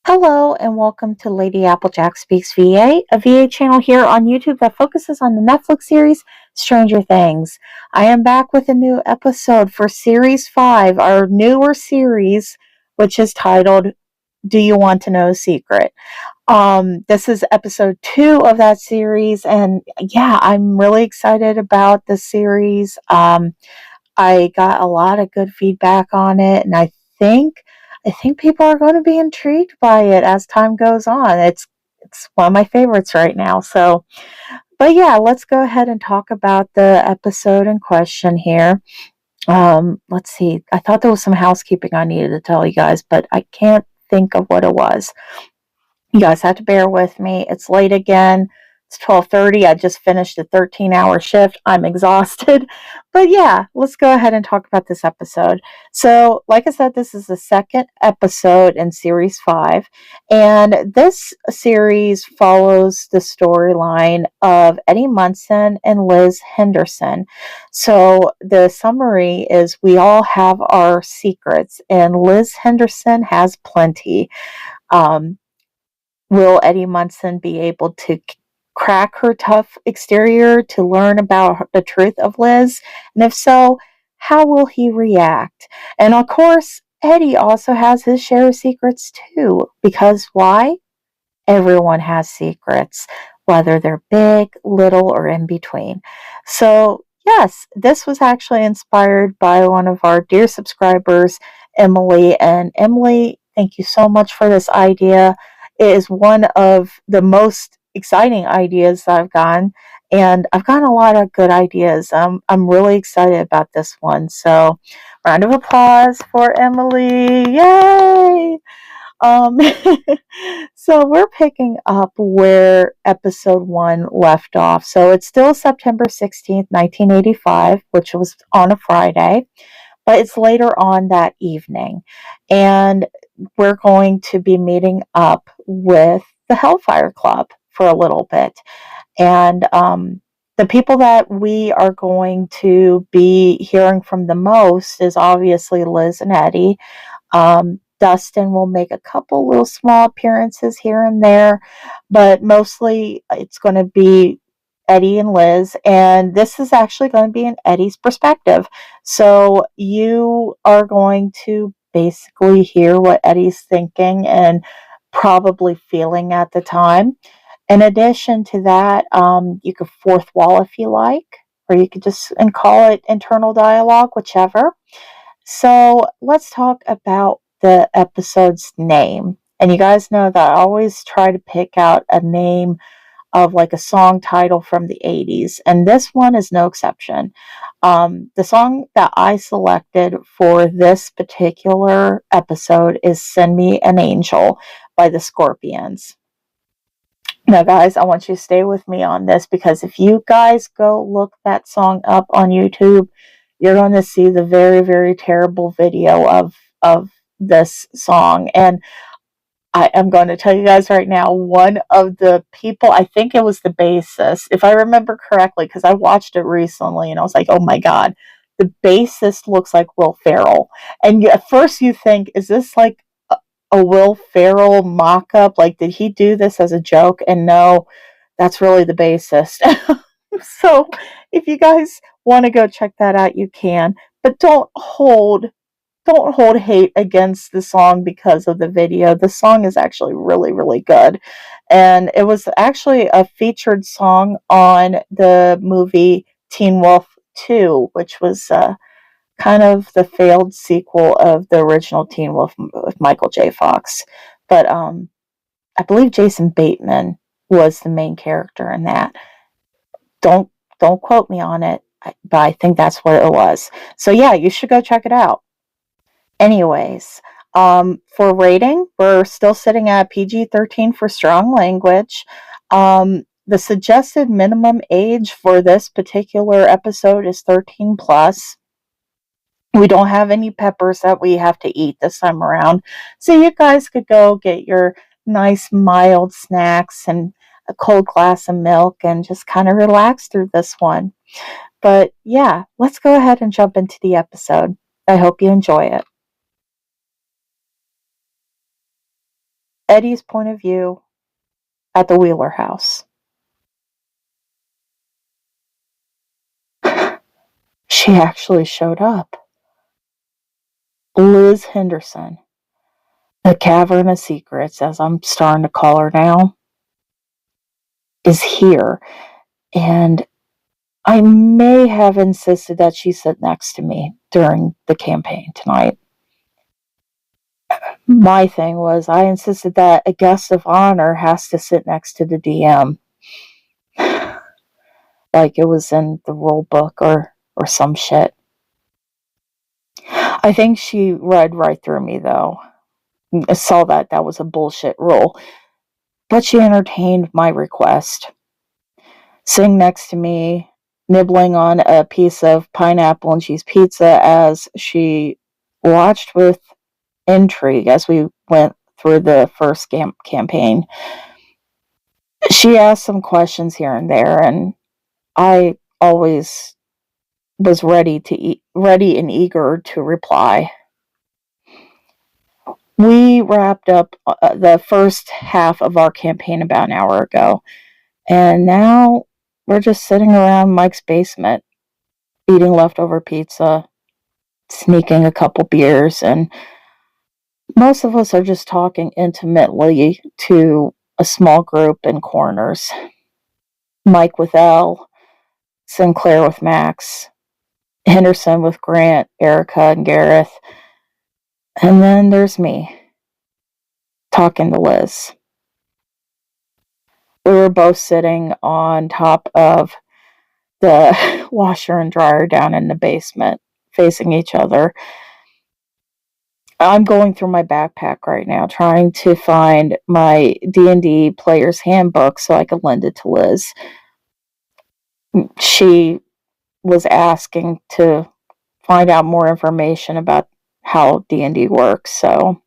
Hello and welcome to Lady Applejack Speaks VA, a VA channel here on YouTube that focuses on the Netflix series Stranger Things. I am back with a new episode for Series 5, our newer series, which is titled, Do You Want to Know a Secret? This is episode 2 of that series, and yeah, I'm really excited about the series. I got a lot of good feedback on it, and I think people are going to be intrigued by it as time goes on. It's one of my favorites right now. So, but yeah, let's go ahead and talk about the episode in question here. Let's see. I thought there was some housekeeping I needed to tell you guys, but I can't think of what it was. You guys have to bear with me. It's late again. It's 12:30. I just finished a 13-hour shift. I'm exhausted. But yeah, let's go ahead and talk about this episode. So, like I said, this is the second episode in Series 5. And this series follows the storyline of Eddie Munson and Lis Henderson. So, the summary is we all have our secrets, and Lis Henderson has plenty. Um, Will Eddie Munson be able to crack her tough exterior to learn about the truth of Lis? And if so, how will he react? And of course, Eddie also has his share of secrets too. Because why? Everyone has secrets, whether they're big, little, or in between. So, yes, this was actually inspired by one of our dear subscribers, Emily. And Emily, thank you so much for this idea. It is one of the most exciting ideas that I've gotten, and I've gotten a lot of good ideas. I'm really excited about this one. So, round of applause for Emily! Yay! Um, so we're picking up where episode 1 left off. So it's still September 16th, 1985, which was on a Friday, but it's later on that evening. And we're going to be meeting up with the Hellfire Club for a little bit. And the people that we are going to be hearing from the most is obviously Lis and Eddie. Dustin will make a couple little small appearances here and there, but mostly it's going to be Eddie and Lis, and this is actually going to be in Eddie's perspective. So you are going to basically hear what Eddie's thinking and probably feeling at the time. In addition to that, you could fourth wall if you like, or you could just and call it internal dialogue, whichever. So let's talk about the episode's name. And you guys know that I always try to pick out a name of like a song title from the 80s, and this one is no exception. The song that I selected for this particular episode is Send Me an Angel by the Scorpions. Now, guys, I want you to stay with me on this because if you guys go look that song up on YouTube, you're going to see the very, very terrible video of this song. And I am going to tell you guys right now, one of the people, I think it was the bassist, if I remember correctly, because I watched it recently and I was like, oh my God, the bassist looks like Will Ferrell. And at first you think, is this like a Will Ferrell mock-up? Like, did he do this as a joke? And no, that's really the bassist. So if you guys want to go check that out, you can. But don't hold hate against the song because of the video. The song is actually really, really good. And it was actually a featured song on the movie Teen Wolf 2, which was kind of the failed sequel of the original Teen Wolf with Michael J. Fox. But I believe Jason Bateman was the main character in that. Don't quote me on it, but I think that's what it was. So yeah, you should go check it out. Anyways, for rating, we're still sitting at PG-13 for strong language. The suggested minimum age for this particular episode is 13 plus. We don't have any peppers that we have to eat this time around. So you guys could go get your nice mild snacks and a cold glass of milk and just kind of relax through this one. But yeah, let's go ahead and jump into the episode. I hope you enjoy it. Eddie's point of view at the Wheeler house. She actually showed up. Lis Henderson, the Cavern of Secrets, as I'm starting to call her now, is here. And I may have insisted that she sit next to me during the campaign tonight. My thing was, I insisted that a guest of honor has to sit next to the DM. Like it was in the rule book or some shit. I think she read right through me, though. I saw that was a bullshit rule. But she entertained my request. Sitting next to me, nibbling on a piece of pineapple and cheese pizza as she watched with intrigue as we went through the first campaign. She asked some questions here and there, and I always was ready and eager to reply. We wrapped up the first half of our campaign about an hour ago, and now we're just sitting around Mike's basement, eating leftover pizza, sneaking a couple beers, and most of us are just talking intimately to a small group in corners. Mike with L, Sinclair with Max, Henderson with Grant, Erica, and Gareth. And then there's me, talking to Liz. We were both sitting on top of the washer and dryer down in the basement, facing each other. I'm going through my backpack right now, trying to find my D&D player's handbook so I could lend it to Liz. She was asking to find out more information about how D&D works, so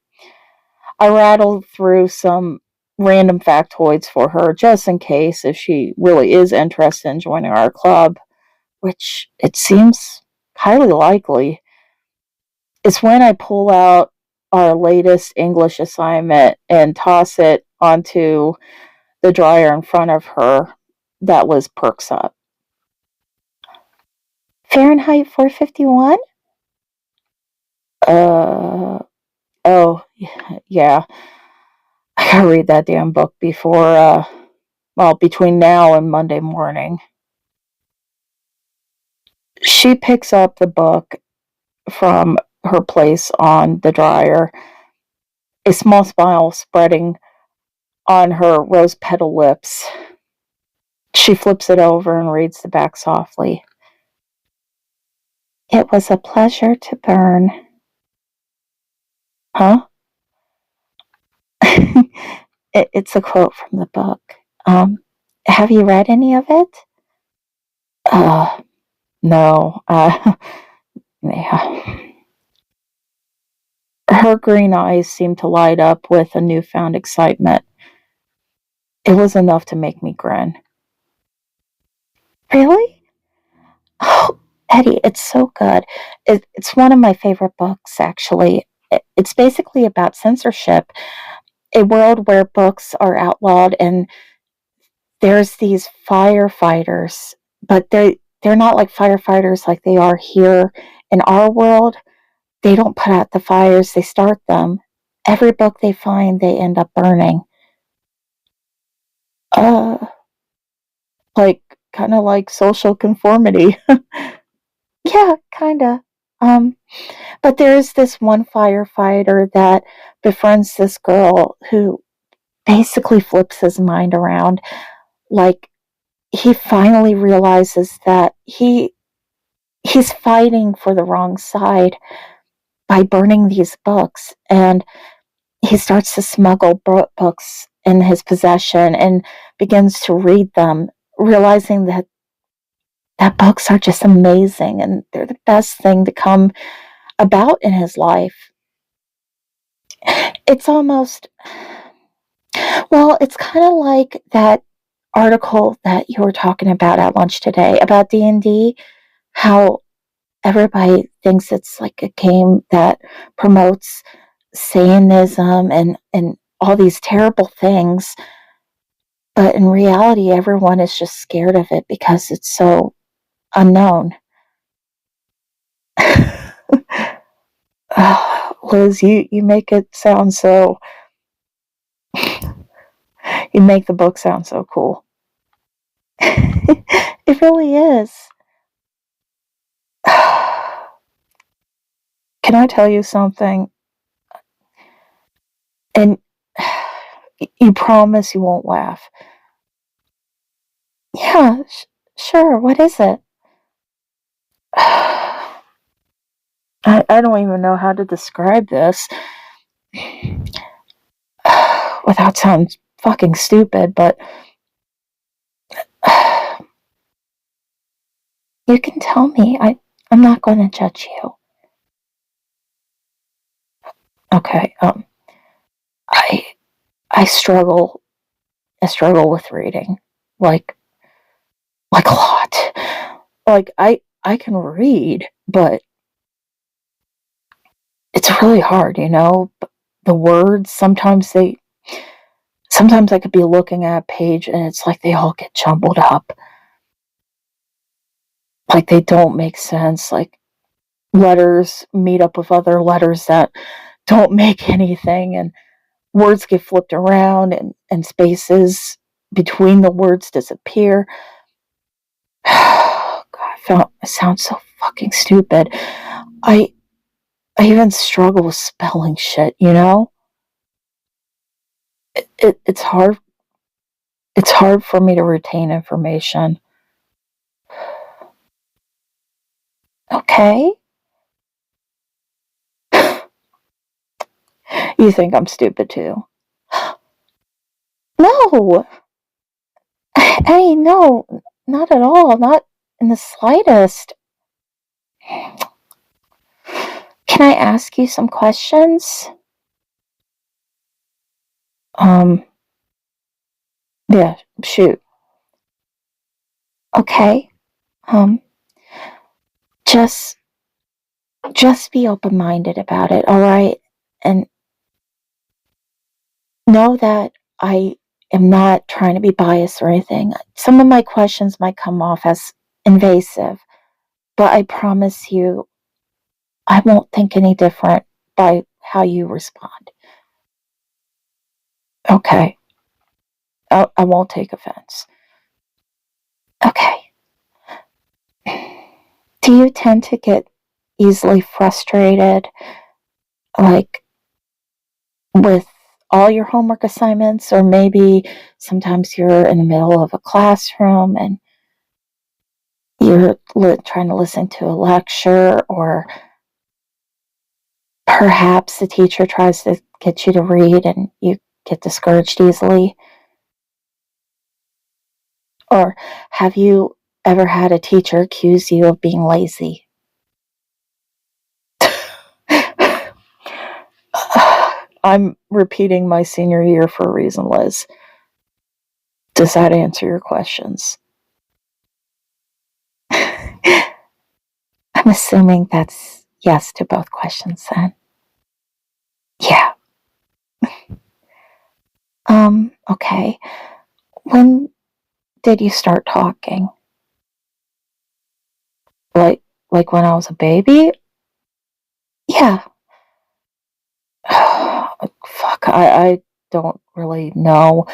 I rattled through some random factoids for her, just in case if she really is interested in joining our club, which it seems highly likely. It's when I pull out our latest English assignment and toss it onto the dryer in front of her that Liz perks up. Fahrenheit 451? Oh, yeah. I gotta read that damn book before, between now and Monday morning. She picks up the book from her place on the dryer, a small smile spreading on her rose petal lips. She flips it over and reads the back softly. It was a pleasure to burn. Huh? It's a quote from the book. Have you read any of it? No. Yeah. Her green eyes seemed to light up with a newfound excitement. It was enough to make me grin. Really? Oh, Eddie, it's so good. It's one of my favorite books, actually. It's basically about censorship, a world where books are outlawed, and there's these firefighters, but they're not like firefighters like they are here in our world. They don't put out the fires, they start them. Every book they find, they end up burning. Like, kind of like social conformity. Yeah, kind of. But there is this one firefighter that befriends this girl who basically flips his mind around. Like, he finally realizes that he's fighting for the wrong side by burning these books, and he starts to smuggle books in his possession and begins to read them, realizing that books are just amazing and they're the best thing to come about in his life. It's almost, well, it's kind of like that article that you were talking about at lunch today about D&D, how everybody thinks it's like a game that promotes Satanism and all these terrible things, but in reality, everyone is just scared of it because it's so unknown. Oh, Liz, you make it sound so. You make the book sound so cool. It really is. Can I tell you something? And you promise you won't laugh. Yeah, sure. What is it? I don't even know how to describe this without sounding fucking stupid, but you can tell me. I'm not going to judge you. Okay. I struggle. I struggle with reading, like a lot. Like I can read, but it's really hard, you know. The words sometimes I could be looking at a page and it's like they all get jumbled up. Like they don't make sense. Like letters meet up with other letters that don't make anything, and words get flipped around, and spaces between the words disappear. God, I sound so fucking stupid. I even struggle with spelling shit, you know? It's hard. It's hard for me to retain information. Okay? You think I'm stupid too? No! Hey, no, not at all. Not in the slightest. Can I ask you some questions? Yeah, shoot. Okay. Um, just be open-minded about it, all right? And know that I am not trying to be biased or anything. Some of my questions might come off as invasive, but I promise you I won't think any different by how you respond. Okay. I won't take offense. Okay. Do you tend to get easily frustrated, like with all your homework assignments, or maybe sometimes you're in the middle of a classroom and you're trying to listen to a lecture, or perhaps the teacher tries to get you to read and you get discouraged easily? Or have you ever had a teacher accuse you of being lazy? I'm repeating my senior year for a reason, Liz. Does that answer your questions? I'm assuming that's yes to both questions then. Yeah. Okay. When did you start talking? Like when I was a baby? Yeah. Fuck, I don't really know.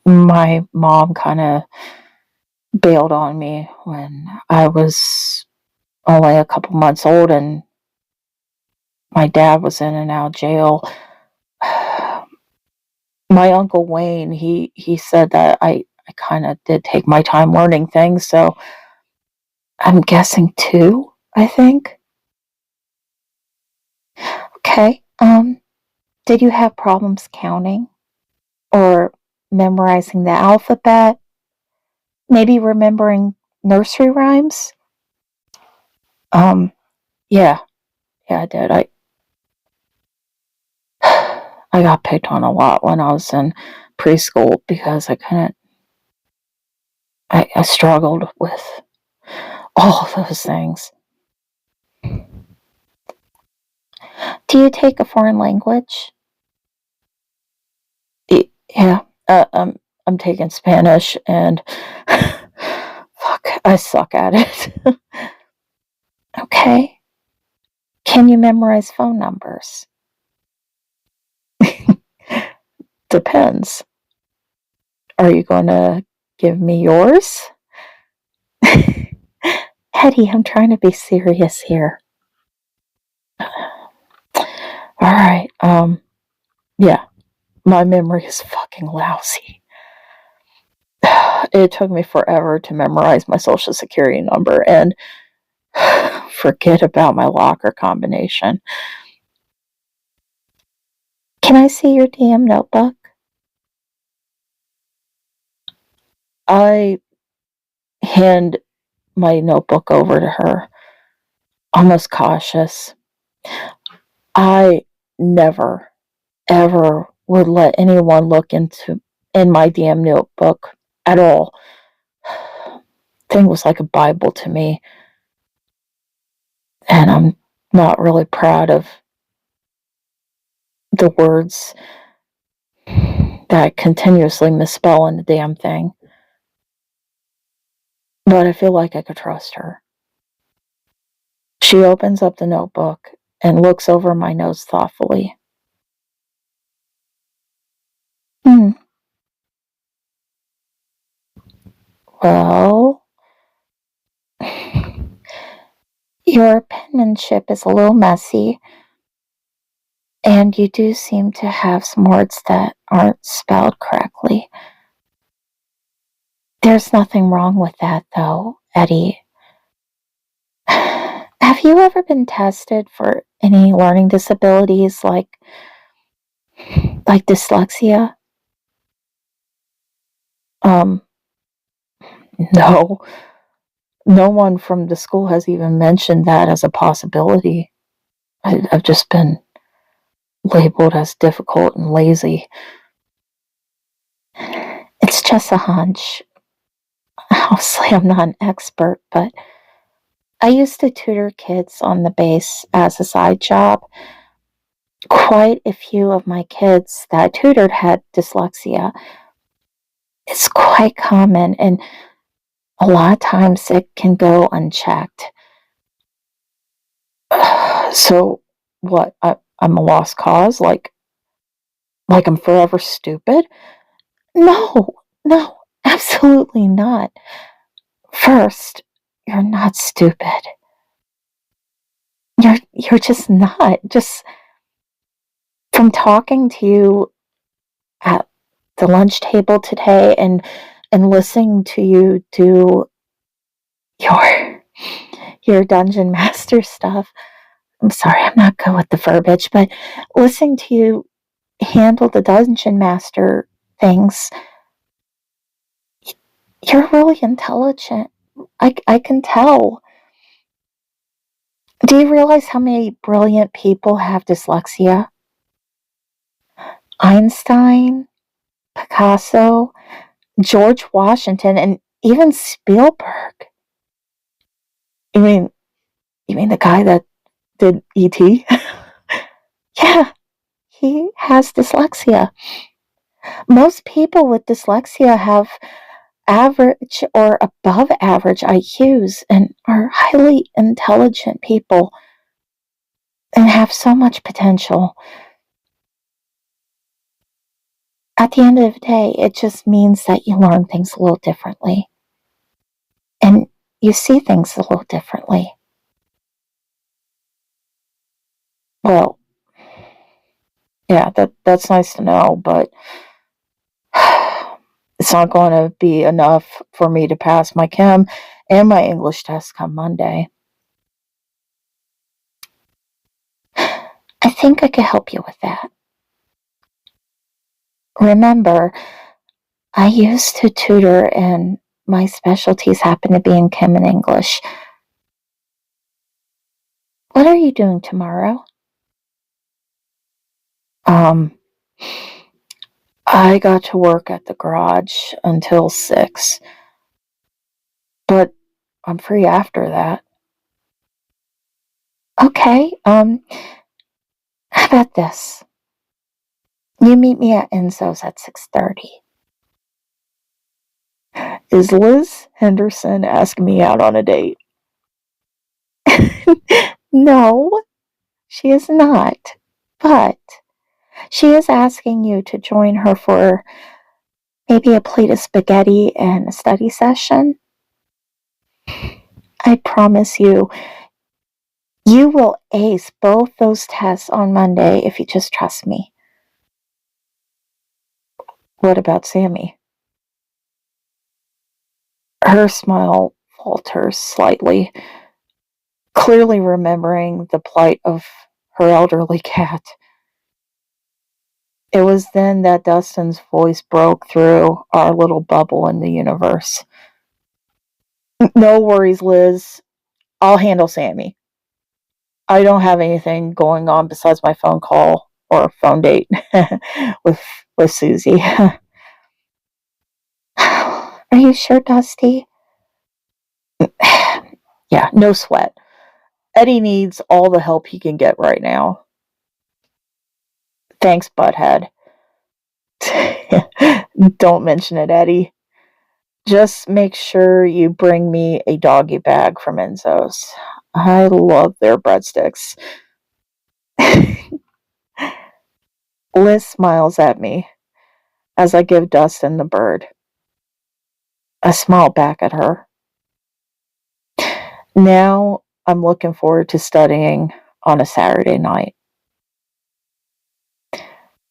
My mom kind of bailed on me when I was only a couple months old, and my dad was in and out of jail. My uncle Wayne, he said that I kind of did take my time learning things, so I'm guessing 2, I think. Okay. Did you have problems counting or memorizing the alphabet? Maybe remembering nursery rhymes? Um, yeah, I did. I got picked on a lot when I was in preschool because I struggled with all of those things. Do you take a foreign language? Yeah, I'm taking Spanish, and fuck, I suck at it. Okay. Can you memorize phone numbers? Depends. Are you going to give me yours? Eddie, I'm trying to be serious here. Alright, yeah, my memory is fucking lousy. It took me forever to memorize my social security number, and forget about my locker combination. Can I see your damn notebook? I hand my notebook over to her, almost cautious. I never, ever would let anyone look in my damn notebook at all. Thing was like a Bible to me, and I'm not really proud of the words that I continuously misspell in the damn thing. But I feel like I could trust her. She opens up the notebook and looks over my notes thoughtfully. Well, your penmanship is a little messy, and you do seem to have some words that aren't spelled correctly. There's nothing wrong with that, though, Eddie. Have you ever been tested for any learning disabilities like dyslexia? No. No one from the school has even mentioned that as a possibility. I've just been labeled as difficult and lazy. It's just a hunch. Obviously, I'm not an expert, but I used to tutor kids on the base as a side job. Quite a few of my kids that I tutored had dyslexia. It's quite common, and a lot of times it can go unchecked. So, what? I'm a lost cause? Like I'm forever stupid? No, no, absolutely not. First, you're not stupid. You're just not. Just from talking to you at the lunch table today and listening to you do your dungeon master stuff. I'm sorry, I'm not good with the verbiage, but listening to you handle the dungeon master things, you're really intelligent. I can tell. Do you realize how many brilliant people have dyslexia? Einstein, Picasso, George Washington, and even Spielberg. You mean the guy that did E.T.? Yeah, he has dyslexia. Most people with dyslexia have average or above average IQs and are highly intelligent people and have so much potential. At the end of the day, it just means that you learn things a little differently and you see things a little differently. Well, yeah, that's nice to know, but it's not going to be enough for me to pass my chem and my English test come Monday. I think I could help you with that. Remember, I used to tutor and my specialties happen to be in chem and English. What are you doing tomorrow? I got to work at the garage until 6, but I'm free after that. Okay, How about this? You meet me at Enzo's at 6:30. Is Lis Henderson asking me out on a date? No, she is not. But she is asking you to join her for maybe a plate of spaghetti and a study session. I promise you, you will ace both those tests on Monday if you just trust me. What about Sammy? Her smile falters slightly, clearly remembering the plight of her elderly cat. It was then that Dustin's voice broke through our little bubble in the universe. No worries, Liz. I'll handle Sammy. I don't have anything going on besides my phone call or phone date with Susie. Are you sure, Dusty? Yeah, no sweat. Eddie needs all the help he can get right now. Thanks, butthead. Don't mention it, Eddie. Just make sure you bring me a doggy bag from Enzo's. I love their breadsticks. Liz smiles at me as I give Dustin the bird. I smile back at her. Now I'm looking forward to studying on a Saturday night.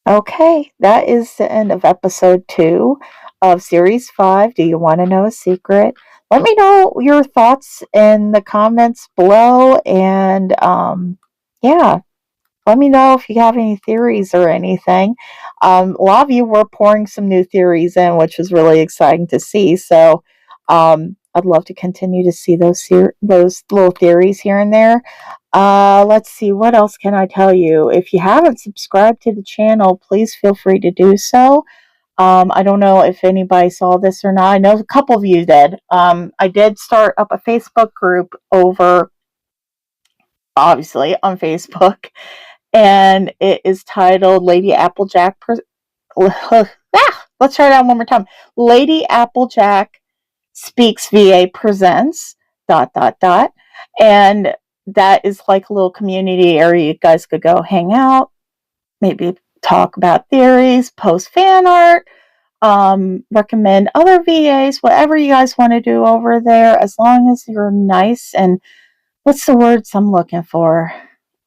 Okay, that is the end of episode 2 of series 5. Do you want to know a secret? Let me know your thoughts in the comments below, and yeah, let me know if you have any theories or anything. A lot of you were pouring some new theories in, which was really exciting to see. So I'd love to continue to see those little theories here and there. Let's see, what else can I tell you? If you haven't subscribed to the channel, please feel free to do so. I don't know if anybody saw this or not. I know a couple of you did. I did start up a Facebook group over, obviously, on Facebook, and it is titled Lady Applejack. Let's try that one more time. Lady Applejack Speaks VA presents ... And that is like a little community area you guys could go hang out, maybe talk about theories, post fan art, recommend other VAs, whatever you guys want to do over there, as long as you're nice and, what's the words I'm looking for?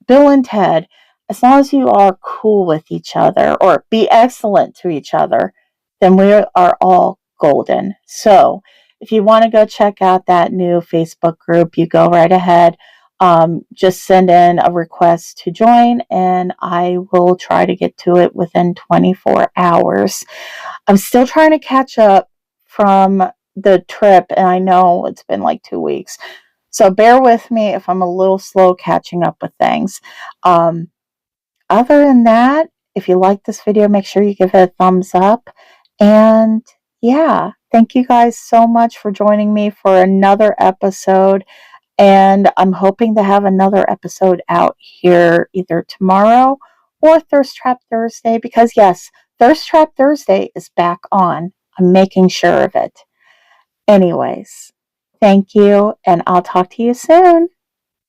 Bill and Ted. As long as you are cool with each other or be excellent to each other, then we are all golden. So if you want to go check out that new Facebook group, you go right ahead. Just send in a request to join, and I will try to get to it within 24 hours. I'm still trying to catch up from the trip, and I know it's been like 2 weeks. So bear with me if I'm a little slow catching up with things. Other than that, if you like this video, make sure you give it a thumbs up. And yeah, thank you guys so much for joining me for another episode. And I'm hoping to have another episode out here either tomorrow or Thirst Trap Thursday, because yes, Thirst Trap Thursday is back on. I'm making sure of it. Anyways, thank you, and I'll talk to you soon.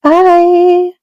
Bye.